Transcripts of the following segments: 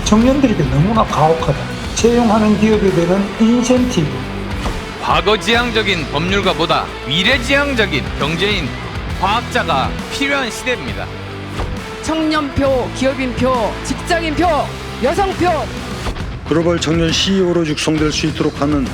청년들에게 너무나 가혹하다. 채용하는 기업에 대한 인센티브. 과거지향적인 법률가보다 미래지향적인 경제인 과학자가 필요한 시대입니다. 청년표, 기업인표, 직장인표, 여성표. 글로벌 청년 CEO로 육성될 수 있도록 하는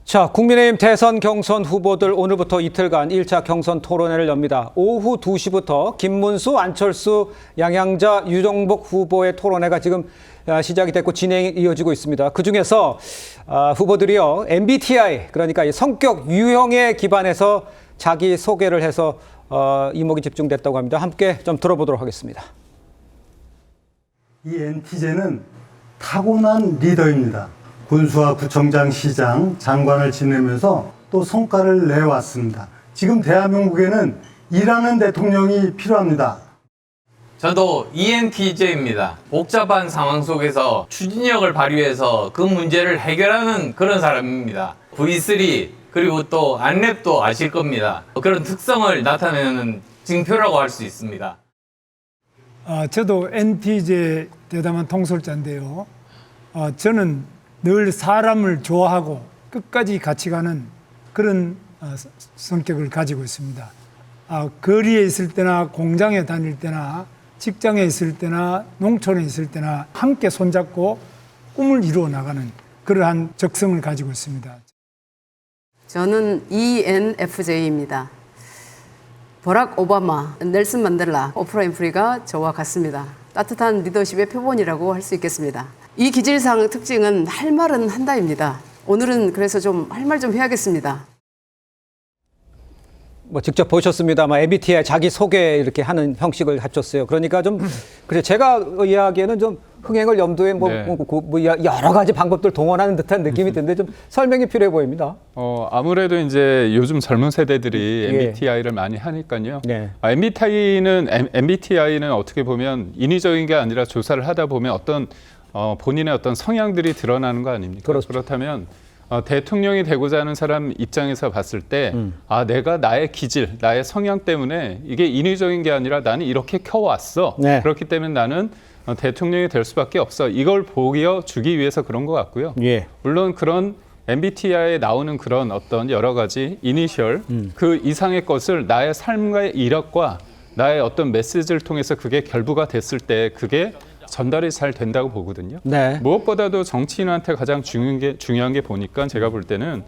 자, 국민의힘 대선 경선 후보들 오늘부터 이틀간 1차 경선 토론회를 엽니다. 오후 2시부터 김문수, 안철수, 양양자, 유정복 후보의 토론회가 지금 시작이 됐고 진행이 이어지고 있습니다. 그중에서 후보들이요, MBTI, 그러니까 이 성격 유형에 기반해서 자기 소개를 해서 이목이 집중됐다고 합니다. 함께 좀 들어보도록 하겠습니다. 이 NT제는 타고난 리더입니다. 군수와 구청장, 시장, 장관을 지내면서 또 성과를 내왔습니다. 지금 대한민국에는 일하는 대통령이 필요합니다. 저도 ENTJ입니다. 복잡한 상황 속에서 추진력을 발휘해서 그 문제를 해결하는 그런 사람입니다. V3 그리고 또 안랩도 아실 겁니다. 그런 특성을 나타내는 징표라고 할 수 있습니다. 저도 NTJ 대담한 통솔자인데요. 저는 늘 사람을 좋아하고 끝까지 같이 가는 그런 성격을 가지고 있습니다. 거리에 있을 때나 공장에 다닐 때나 직장에 있을 때나 농촌에 있을 때나 함께 손잡고 꿈을 이루어 나가는 그러한 적성을 가지고 있습니다. 저는 ENFJ입니다. 버락 오바마, 넬슨 만델라, 오프라 윈프리가 저와 같습니다. 따뜻한 리더십의 표본이라고 할 수 있겠습니다. 이 기질상 특징은 할 말은 한다입니다. 오늘은 그래서 좀 할 말 좀 해야겠습니다. 뭐 직접 보셨습니다만 MBTI 자기 소개 이렇게 하는 형식을 갖췄어요. 그러니까 좀 그래 제가 이야기에는 좀 흥행을 염두에 뭐 여러 가지 방법들 동원하는 듯한 느낌이 드는데 좀 설명이 필요해 보입니다. 아무래도 이제 요즘 젊은 세대들이 예. MBTI를 많이 하니까요. 네. MBTI는 어떻게 보면 인위적인 게 아니라 조사를 하다 보면 어떤 본인의 어떤 성향들이 드러나는 거 아닙니까? 그렇죠. 그렇다면 대통령이 되고자 하는 사람 입장에서 봤을 때 내가 나의 기질, 나의 성향 때문에 이게 인위적인 게 아니라 나는 이렇게 켜왔어. 네. 그렇기 때문에 나는 대통령이 될 수밖에 없어. 이걸 보여주기 위해서 그런 것 같고요. 예. 물론 그런 MBTI에 나오는 그런 어떤 여러 가지 이니셜 그 이상의 것을 나의 삶과의 이력과 나의 어떤 메시지를 통해서 그게 결부가 됐을 때 그게 전달이 잘 된다고 보거든요. 네. 무엇보다도 정치인한테 가장 중요한 게 보니까 제가 볼 때는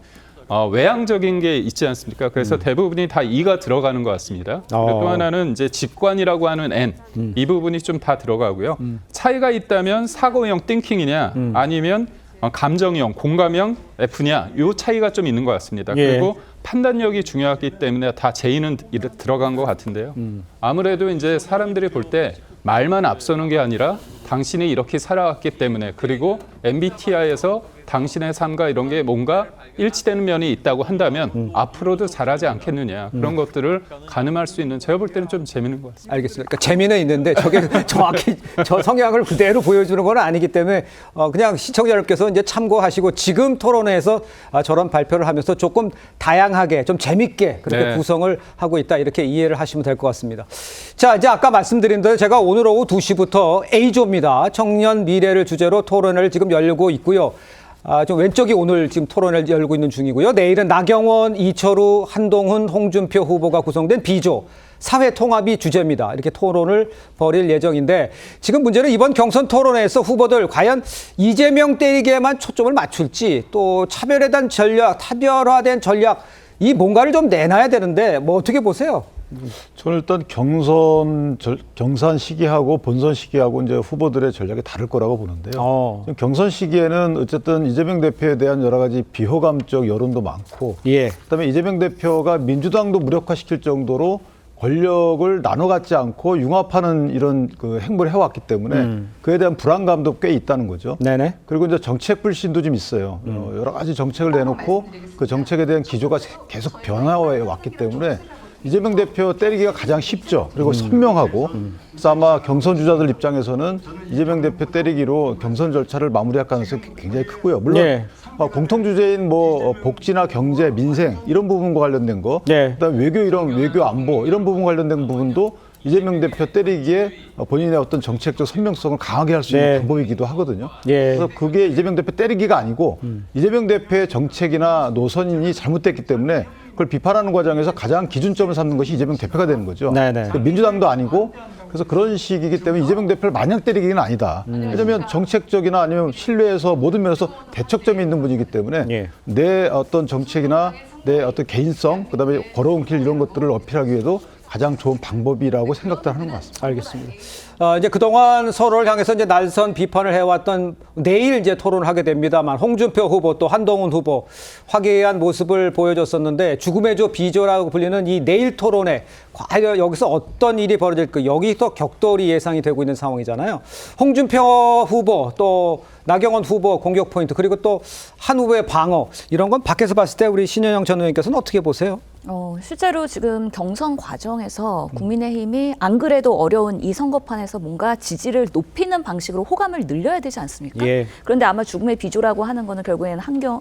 외향적인 게 있지 않습니까? 그래서 대부분이 다 E가 들어가는 것 같습니다. 그리고 또 하나는 이제 직관이라고 하는 N, 이 부분이 좀 다 들어가고요. 차이가 있다면 사고형 띵킹이냐 아니면 감정형, 공감형 F냐 이 차이가 좀 있는 것 같습니다. 예. 그리고 판단력이 중요하기 때문에 다 J는 들어간 것 같은데요. 아무래도 이제 사람들이 볼 때 말만 앞서는 게 아니라 당신이 이렇게 살아왔기 때문에 그리고 MBTI에서 당신의 삶과 이런 게 뭔가 일치되는 면이 있다고 한다면 앞으로도 잘하지 않겠느냐 그런 것들을 가늠할 수 있는 제가 볼 때는 좀 재미있는 것 같습니다. 알겠습니다. 그러니까 재미는 있는데 저게 정확히 저 성향을 그대로 보여주는 건 아니기 때문에 그냥 시청자 여러분께서 이제 참고하시고 지금 토론회에서 저런 발표를 하면서 조금 다양하게 좀 재밌게 그렇게 네. 구성을 하고 있다 이렇게 이해를 하시면 될 것 같습니다. 자, 이제 아까 말씀드린 대로 제가 오늘 오후 2시부터 A조입니다. 청년 미래를 주제로 토론회를 지금 열고 있고요. 좀 왼쪽이 오늘 지금 토론을 열고 있는 중이고요. 내일은 나경원, 이철우, 한동훈, 홍준표 후보가 구성된 B조, 사회통합이 주제입니다. 이렇게 토론을 벌일 예정인데 지금 문제는 이번 경선 토론회에서 후보들 과연 이재명 때리기에만 초점을 맞출지 또 차별에 대한 전략, 차별화된 전략 이 뭔가를 좀 내놔야 되는데 뭐 어떻게 보세요? 저는 일단 경선 시기하고 본선 시기하고 이제 후보들의 전략이 다를 거라고 보는데요. 지금 경선 시기에는 어쨌든 이재명 대표에 대한 여러 가지 비호감적 여론도 많고, 예. 그다음에 이재명 대표가 민주당도 무력화시킬 정도로 권력을 나눠 갖지 않고 융합하는 이런 그 행보를 해왔기 때문에 그에 대한 불안감도 꽤 있다는 거죠. 네네. 그리고 이제 정책 불신도 좀 있어요. 여러 가지 정책을 내놓고 그 정책에 대한 기조가 계속 변화해 왔기 때문에 이재명 대표 때리기가 가장 쉽죠. 그리고 선명하고. 그래서 아마 경선 주자들 입장에서는 이재명 대표 때리기로 경선 절차를 마무리할 가능성이 굉장히 크고요. 물론 예. 공통 주제인 뭐 복지나 경제, 민생 이런 부분과 관련된 거, 예. 그다음에 외교 안보 이런 부분 관련된 부분도 이재명 대표 때리기에 본인의 어떤 정책적 선명성을 강하게 할 수 있는 네. 방법이기도 하거든요. 예. 그래서 그게 이재명 대표 때리기가 아니고 이재명 대표의 정책이나 노선이 잘못됐기 때문에 그걸 비판하는 과정에서 가장 기준점을 삼는 것이 이재명 대표가 되는 거죠. 네네. 민주당도 아니고 그래서 그런 식이기 때문에 이재명 대표를 마냥 때리기는 아니다. 왜냐하면 정책적이나 아니면 신뢰에서 모든 면에서 대척점이 있는 분이기 때문에 예. 내 어떤 정책이나 내 어떤 개인성, 그다음에 걸어온 길 이런 것들을 어필하기 위해도 가장 좋은 방법이라고 생각들 하는 것 같습니다. 알겠습니다. 이제 그동안 서로를 향해서 이제 날선 비판을 해왔던 내일 이제 토론을 하게 됩니다만 홍준표 후보 또 한동훈 후보 화기애애한 모습을 보여줬었는데 죽음의 조 비조라고 불리는 이 내일 토론에 과연 여기서 어떤 일이 벌어질까 여기 또 격돌이 예상이 되고 있는 상황이잖아요. 홍준표 후보 또 나경원 후보 공격 포인트 그리고 또 한 후보의 방어 이런 건 밖에서 봤을 때 우리 신현영 전 의원께서는 어떻게 보세요? 실제로 지금 경선 과정에서 국민의힘이 안 그래도 어려운 이 선거판에서 뭔가 지지를 높이는 방식으로 호감을 늘려야 되지 않습니까? 예. 그런데 아마 죽음의 비조라고 하는 거는 결국에는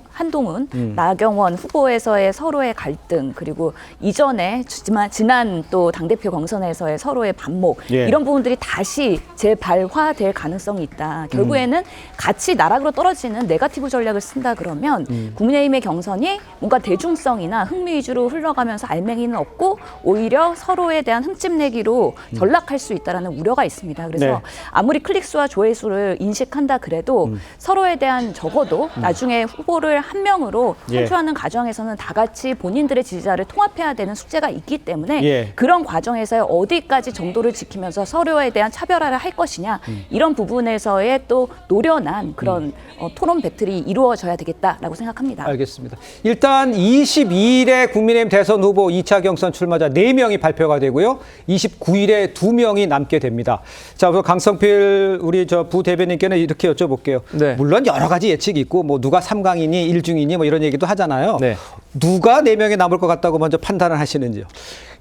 한동훈, 나경원 후보에서의 서로의 갈등 그리고 이전에 지난 또 당대표 경선에서의 서로의 반목 예. 이런 부분들이 다시 재발화될 가능성이 있다. 결국에는 같이 나락으로 떨어지는 네거티브 전략을 쓴다 그러면 국민의힘의 경선이 뭔가 대중성이나 흥미 위주로 흘러가면서 알맹이는 없고 오히려 서로에 대한 흠집내기로 전락할 수 있다는 우려가 있습니다. 그래서 네. 아무리 클릭수와 조회수를 인식한다 그래도 서로에 대한 적어도 나중에 후보를 한 명으로 예. 선출하는 과정에서는 다 같이 본인들의 지지자를 통합해야 되는 숙제가 있기 때문에 예. 그런 과정에서의 어디까지 정도를 지키면서 서로에 대한 차별화를 할 것이냐 이런 부분에서의 또 노련한 그런 토론 배틀이 이루어져야 되겠다라고 생각합니다. 알겠습니다. 일단 22일에 국민의힘 대선 후보 2차 경선 출마자 4명이 발표가 되고요. 29일에 2명이 남게 됩니다. 자, 강성필 우리 저 부대변인께는 이렇게 여쭤볼게요. 네. 물론 여러 가지 예측이 있고 뭐 누가 3강이니 1중이니 뭐 이런 얘기도 하잖아요. 네. 누가 4명이 남을 것 같다고 먼저 판단을 하시는지요?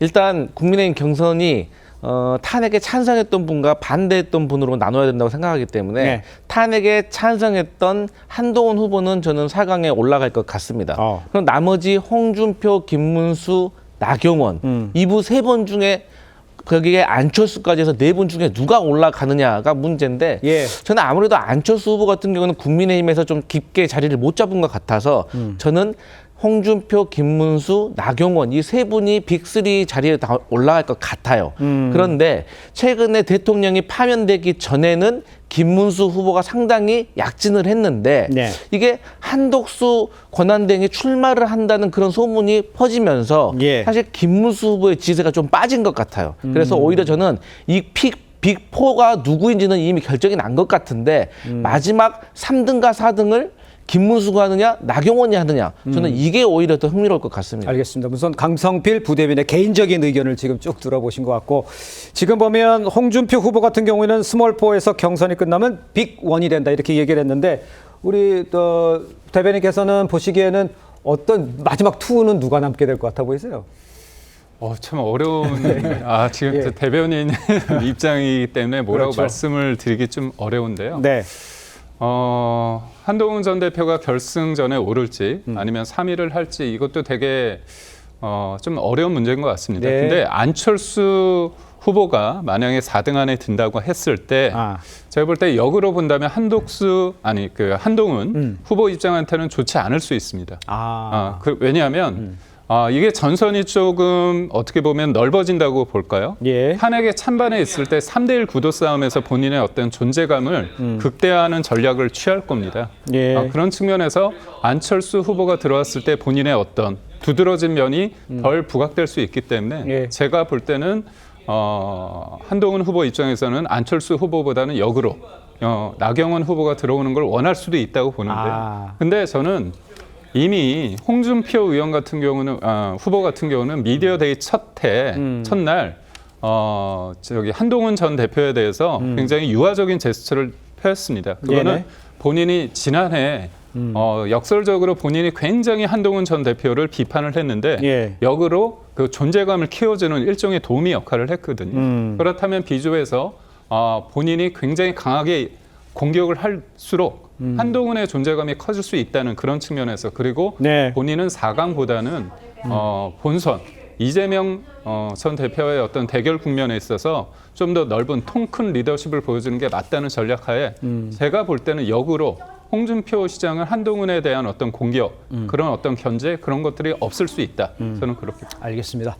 일단 국민의힘 경선이 탄핵에 찬성했던 분과 반대했던 분으로 나눠야 된다고 생각하기 때문에 네. 탄핵에 찬성했던 한동훈 후보는 저는 4강에 올라갈 것 같습니다. 그럼 나머지 홍준표, 김문수, 나경원 이부 세 분 중에 거기에 안철수까지 해서 4분 중에 누가 올라가느냐가 문제인데 예. 저는 아무래도 안철수 후보 같은 경우는 국민의힘에서 좀 깊게 자리를 못 잡은 것 같아서 저는 홍준표, 김문수, 나경원 이 세 분이 빅3 자리에 다 올라갈 것 같아요. 그런데 최근에 대통령이 파면되기 전에는 김문수 후보가 상당히 약진을 했는데 네. 이게 한덕수 권한대행이 출마를 한다는 그런 소문이 퍼지면서 예. 사실 김문수 후보의 지세가 좀 빠진 것 같아요. 그래서 오히려 저는 이 빅4가 누구인지는 이미 결정이 난 것 같은데 마지막 3등과 4등을 김문수가 하느냐 나경원이 하느냐 저는 이게 오히려 더 흥미로울 것 같습니다. 알겠습니다. 우선 강성필 부대변인의 개인적인 의견을 지금 쭉 들어보신 것 같고 지금 보면 홍준표 후보 같은 경우에는 스몰4에서 경선이 끝나면 빅1이 된다 이렇게 얘기를 했는데 우리 대변인께서는 보시기에는 어떤 마지막 2는 누가 남게 될 것 같아 보이세요? 참 어려운 지금 예. 대변인 입장이기 때문에 뭐라고 그렇죠. 말씀을 드리기 좀 어려운데요. 네. 한동훈 전 대표가 결승전에 오를지 아니면 3위를 할지 이것도 되게 좀 어려운 문제인 것 같습니다. 네. 근데 안철수 후보가 만약에 4등 안에 든다고 했을 때 제가 볼 때 역으로 본다면 한동훈 후보 입장한테는 좋지 않을 수 있습니다. 왜냐하면 이게 전선이 조금 어떻게 보면 넓어진다고 볼까요? 예. 탄핵에 찬반에 있을 때 3대1 구도 싸움에서 본인의 어떤 존재감을 극대화하는 전략을 취할 겁니다. 예. 그런 측면에서 안철수 후보가 들어왔을 때 본인의 어떤 두드러진 면이 덜 부각될 수 있기 때문에 예. 제가 볼 때는 한동훈 후보 입장에서는 안철수 후보보다는 역으로 나경원 후보가 들어오는 걸 원할 수도 있다고 보는데 근데 저는 이미 홍준표 의원 같은 경우는 후보 같은 경우는 미디어데이 첫날 한동훈 전 대표에 대해서 굉장히 유화적인 제스처를 펴였습니다. 그거는 본인이 지난해 역설적으로 본인이 굉장히 한동훈 전 대표를 비판을 했는데 예. 역으로 그 존재감을 키워주는 일종의 도미 역할을 했거든요. 그렇다면 비조에서 본인이 굉장히 강하게 공격을 할수록 한동훈의 존재감이 커질 수 있다는 그런 측면에서 그리고 네. 본인은 4강보다는 본선 이재명 전 대표의 어떤 대결 국면에 있어서 좀 더 넓은 통 큰 리더십을 보여주는 게 맞다는 전략하에 제가 볼 때는 역으로 홍준표 시장은 한동훈에 대한 어떤 공격, 그런 어떤 견제 그런 것들이 없을 수 있다. 저는 그렇게 알겠습니다.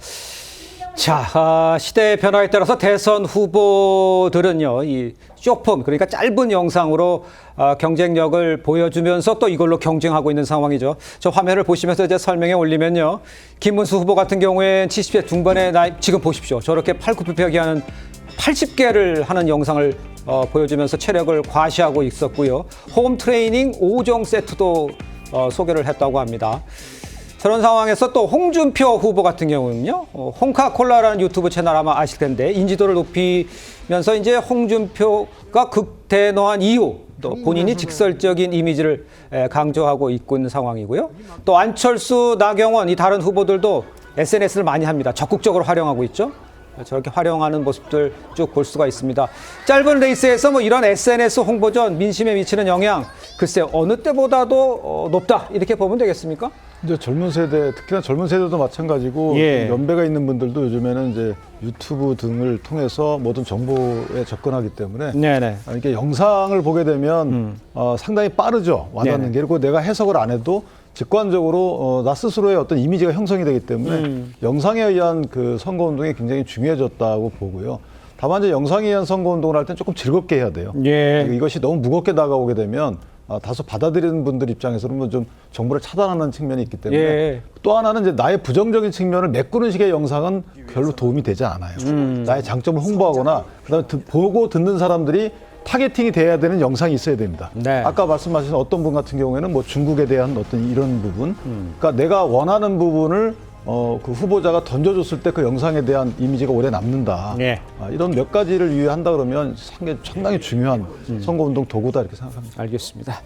자, 시대의 변화에 따라서 대선 후보들은요, 이 쇼폼, 그러니까 짧은 영상으로 경쟁력을 보여주면서 또 이걸로 경쟁하고 있는 상황이죠. 저 화면을 보시면서 이제 설명에 올리면요. 김문수 후보 같은 경우엔 70대 중반의 나이, 지금 보십시오. 저렇게 팔굽혀펴기하는 80개를 하는 영상을 보여주면서 체력을 과시하고 있었고요. 홈 트레이닝 5종 세트도 소개를 했다고 합니다. 저런 상황에서 또 홍준표 후보 같은 경우는요, 홍카콜라라는 유튜브 채널 아마 아실 텐데, 인지도를 높이면서 이제 홍준표가 극대노한 이유, 또 본인이 직설적인 이미지를 강조하고 있고 있는 상황이고요. 또 안철수, 나경원, 이 다른 후보들도 SNS를 많이 합니다. 적극적으로 활용하고 있죠. 저렇게 활용하는 모습들 쭉 볼 수가 있습니다. 짧은 레이스에서 뭐 이런 SNS 홍보전 민심에 미치는 영향, 글쎄 어느 때보다도 높다 이렇게 보면 되겠습니까? 이제 젊은 세대, 특히나 젊은 세대도 마찬가지고 예. 연배가 있는 분들도 요즘에는 이제 유튜브 등을 통해서 모든 정보에 접근하기 때문에 네네. 이렇게 영상을 보게 되면 상당히 빠르죠. 와닿는 게. 그리고 내가 해석을 안 해도 직관적으로 나 스스로의 어떤 이미지가 형성이 되기 때문에 영상에 의한 그 선거운동이 굉장히 중요해졌다고 보고요. 다만 이제 영상에 의한 선거운동을 할 땐 조금 즐겁게 해야 돼요. 예. 이것이 너무 무겁게 다가오게 되면 다소 받아들이는 분들 입장에서는 좀 정보를 차단하는 측면이 있기 때문에 예. 또 하나는 이제 나의 부정적인 측면을 메꾸는 식의 영상은 별로 도움이 되지 않아요. 나의 장점을 홍보하거나 그다음에 보고 듣는 사람들이 타겟팅이 돼야 되는 영상이 있어야 됩니다. 네. 아까 말씀하신 어떤 분 같은 경우에는 뭐 중국에 대한 어떤 이런 부분, 그러니까 내가 원하는 부분을 그 후보자가 던져줬을 때 그 영상에 대한 이미지가 오래 남는다. 네. 이런 몇 가지를 유의한다 그러면 상당히 중요한 선거운동 도구다 이렇게 생각합니다. 알겠습니다.